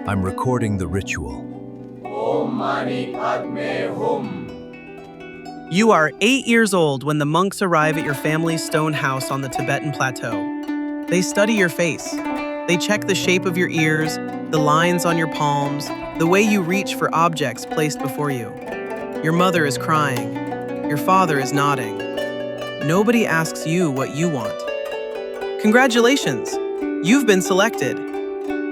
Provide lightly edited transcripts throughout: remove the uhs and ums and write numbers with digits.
I'm recording the ritual. Om Mani Padme Hum. You are 8 years old when the monks arrive at your family's stone house on the Tibetan plateau. They study your face. They check the shape of your ears, the lines on your palms, the way you reach for objects placed before you. Your mother is crying. Your father is nodding. Nobody asks you what you want. Congratulations! You've been selected.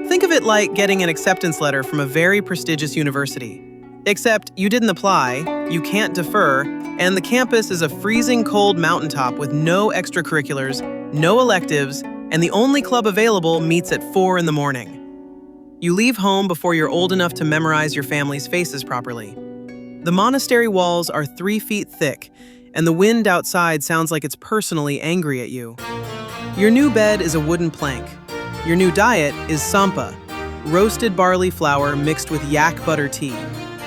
Think of it like getting an acceptance letter from a very prestigious university. Except you didn't apply, you can't defer, and the campus is a freezing cold mountaintop with no extracurriculars, no electives, and the only club available meets at 4 in the morning. You leave home before you're old enough to memorize your family's faces properly. The monastery walls are 3 feet thick, and the wind outside sounds like it's personally angry at you. Your new bed is a wooden plank. Your new diet is sampa, roasted barley flour mixed with yak butter tea.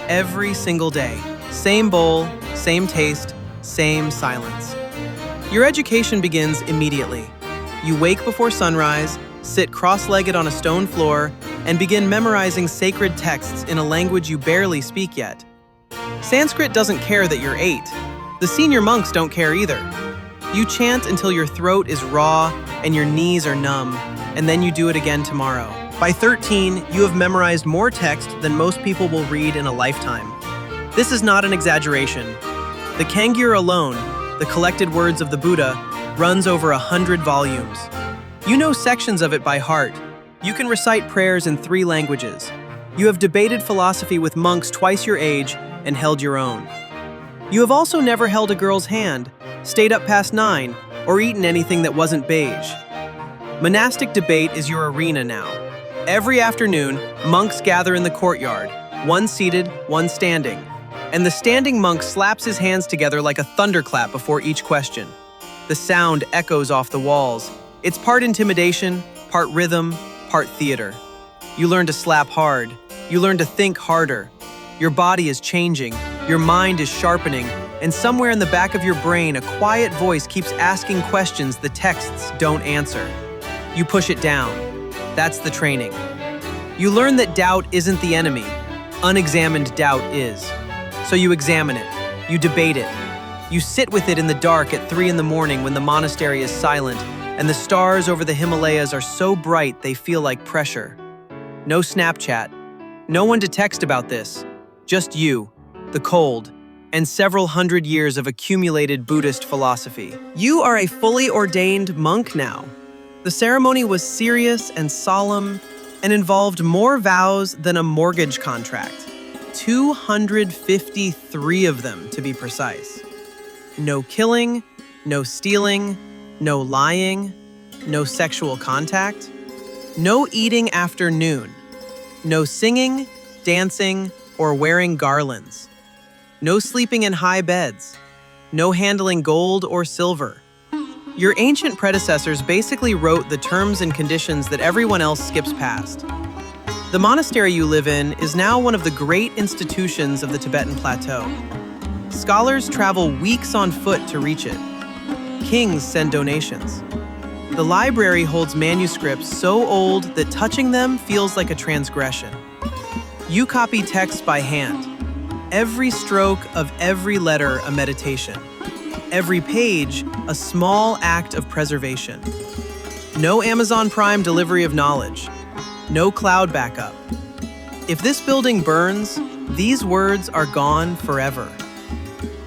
Every single day. Same bowl, same taste, same silence. Your education begins immediately. You wake before sunrise, sit cross-legged on a stone floor, and begin memorizing sacred texts in a language you barely speak yet. Sanskrit doesn't care that you're 8. The senior monks don't care either. You chant until your throat is raw and your knees are numb, and then you do it again tomorrow. By 13, you have memorized more text than most people will read in a lifetime. This is not an exaggeration. The Kangyur alone, the collected words of the Buddha, runs over 100 volumes. You know sections of it by heart. You can recite prayers in 3 languages. You have debated philosophy with monks twice your age and held your own. You have also never held a girl's hand, stayed up past 9, or eaten anything that wasn't beige. Monastic debate is your arena now. Every afternoon, monks gather in the courtyard, one seated, one standing, and the standing monk slaps his hands together like a thunderclap before each question. The sound echoes off the walls. It's part intimidation, part rhythm, part theater. You learn to slap hard. You learn to think harder. Your body is changing. Your mind is sharpening. And somewhere in the back of your brain, a quiet voice keeps asking questions the texts don't answer. You push it down. That's the training. You learn that doubt isn't the enemy. Unexamined doubt is. So you examine it. You debate it. You sit with it in the dark at 3 in the morning when the monastery is silent and the stars over the Himalayas are so bright they feel like pressure. No Snapchat. No one to text about this. Just you, the cold, and several hundred years of accumulated Buddhist philosophy. You are a fully ordained monk now. The ceremony was serious and solemn and involved more vows than a mortgage contract. 253 of them, to be precise. No killing, no stealing, no lying, no sexual contact, no eating after noon, no singing, dancing, or wearing garlands, no sleeping in high beds, no handling gold or silver. Your ancient predecessors basically wrote the terms and conditions that everyone else skips past. The monastery you live in is now one of the great institutions of the Tibetan plateau. Scholars travel weeks on foot to reach it. Kings send donations. The library holds manuscripts so old that touching them feels like a transgression. You copy text by hand. Every stroke of every letter a meditation. Every page a small act of preservation. No Amazon Prime delivery of knowledge. No cloud backup. If this building burns, these words are gone forever.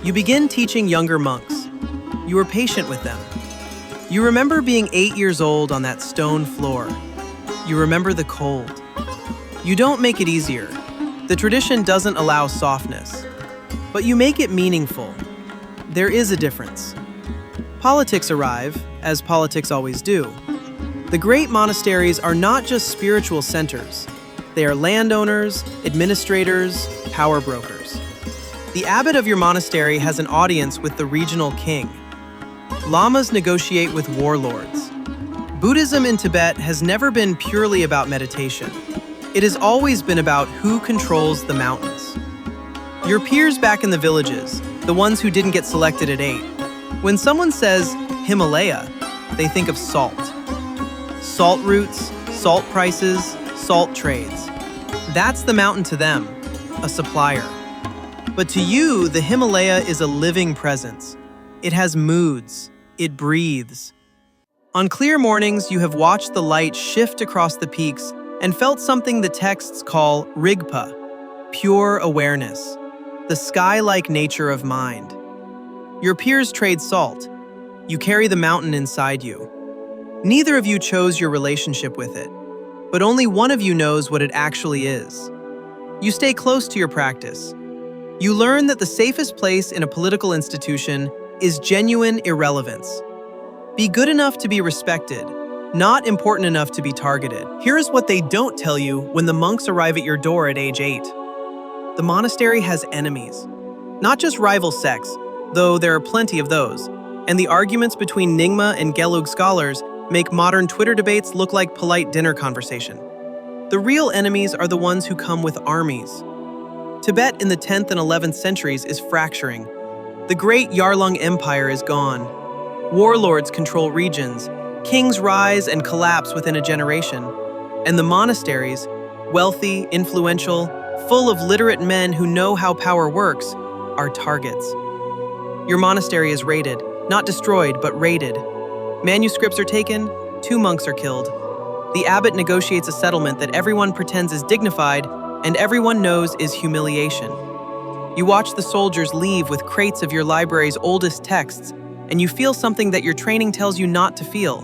You begin teaching younger monks. You are patient with them. You remember being 8 years old on that stone floor. You remember the cold. You don't make it easier. The tradition doesn't allow softness. But you make it meaningful. There is a difference. Politics arrive, as politics always do. The great monasteries are not just spiritual centers. They are landowners, administrators, power brokers. The abbot of your monastery has an audience with the regional king. Lamas negotiate with warlords. Buddhism in Tibet has never been purely about meditation. It has always been about who controls the mountains. Your peers back in the villages, the ones who didn't get selected at 8, when someone says Himalaya, they think of salt. Salt routes, salt prices, salt trades. That's the mountain to them, a supplier. But to you, the Himalaya is a living presence. It has moods. It breathes. On clear mornings, you have watched the light shift across the peaks and felt something the texts call rigpa, pure awareness, the sky-like nature of mind. Your peers trade salt. You carry the mountain inside you. Neither of you chose your relationship with it, but only one of you knows what it actually is. You stay close to your practice. You learn that the safest place in a political institution is genuine irrelevance. Be good enough to be respected, not important enough to be targeted. Here is what they don't tell you when the monks arrive at your door at age 8. The monastery has enemies. Not just rival sects, though there are plenty of those, and the arguments between Nyingma and Gelug scholars make modern Twitter debates look like polite dinner conversation. The real enemies are the ones who come with armies. Tibet in the 10th and 11th centuries is fracturing. The great Yarlung Empire is gone. Warlords control regions, kings rise and collapse within a generation, and the monasteries, wealthy, influential, full of literate men who know how power works, are targets. Your monastery is raided, not destroyed, but raided. Manuscripts are taken, 2 monks are killed. The abbot negotiates a settlement that everyone pretends is dignified and everyone knows is humiliation. You watch the soldiers leave with crates of your library's oldest texts, and you feel something that your training tells you not to feel.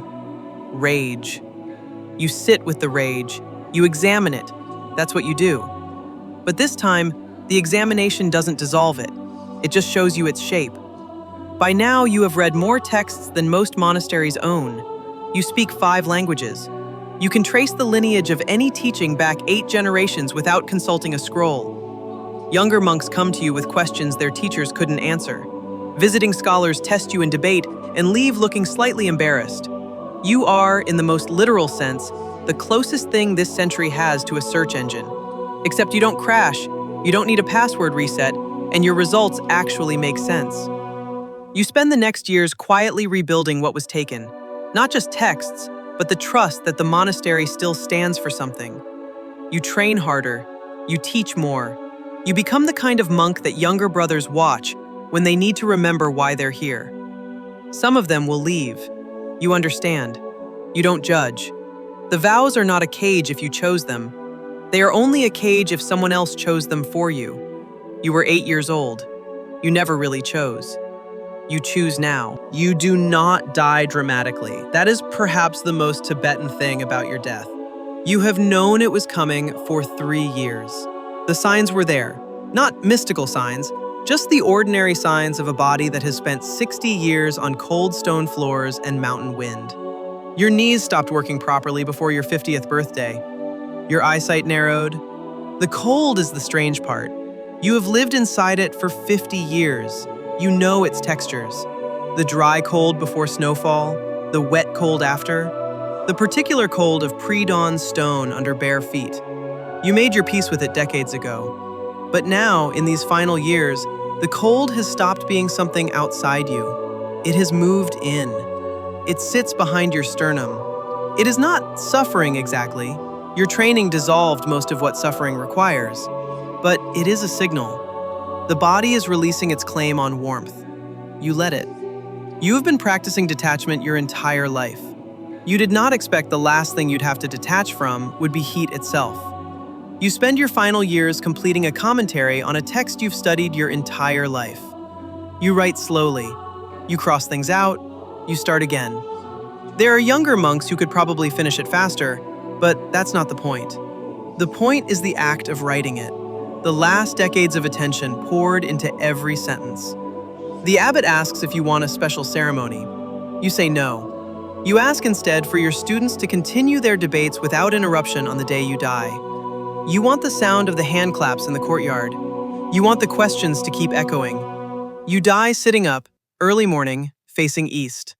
Rage. You sit with the rage. You examine it. That's what you do. But this time, the examination doesn't dissolve it. It just shows you its shape. By now, you have read more texts than most monasteries own. You speak 5 languages. You can trace the lineage of any teaching back 8 generations without consulting a scroll. Younger monks come to you with questions their teachers couldn't answer. Visiting scholars test you in debate and leave looking slightly embarrassed. You are, in the most literal sense, the closest thing this century has to a search engine. Except you don't crash, you don't need a password reset, and your results actually make sense. You spend the next years quietly rebuilding what was taken. Not just texts, but the trust that the monastery still stands for something. You train harder, you teach more. You become the kind of monk that younger brothers watch when they need to remember why they're here. Some of them will leave. You understand. You don't judge. The vows are not a cage if you chose them. They are only a cage if someone else chose them for you. You were 8 years old. You never really chose. You choose now. You do not die dramatically. That is perhaps the most Tibetan thing about your death. You have known it was coming for 3 years. The signs were there. Not mystical signs, just the ordinary signs of a body that has spent 60 years on cold stone floors and mountain wind. Your knees stopped working properly before your 50th birthday. Your eyesight narrowed. The cold is the strange part. You have lived inside it for 50 years. You know its textures. The dry cold before snowfall, the wet cold after, the particular cold of pre-dawn stone under bare feet. You made your peace with it decades ago. But now, in these final years, the cold has stopped being something outside you. It has moved in. It sits behind your sternum. It is not suffering exactly. Your training dissolved most of what suffering requires. But it is a signal. The body is releasing its claim on warmth. You let it. You have been practicing detachment your entire life. You did not expect the last thing you'd have to detach from would be heat itself. You spend your final years completing a commentary on a text you've studied your entire life. You write slowly. You cross things out. You start again. There are younger monks who could probably finish it faster, but that's not the point. The point is the act of writing it. The last decades of attention poured into every sentence. The abbot asks if you want a special ceremony. You say no. You ask instead for your students to continue their debates without interruption on the day you die. You want the sound of the hand claps in the courtyard. You want the questions to keep echoing. You die sitting up, early morning, facing east.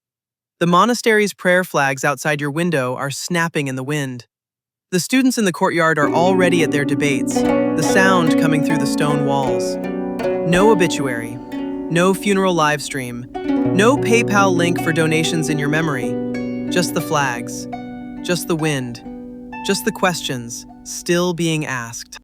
The monastery's prayer flags outside your window are snapping in the wind. The students in the courtyard are already at their debates, the sound coming through the stone walls. No obituary, no funeral live stream, no PayPal link for donations in your memory. Just the flags, just the wind, just the questions, still being asked.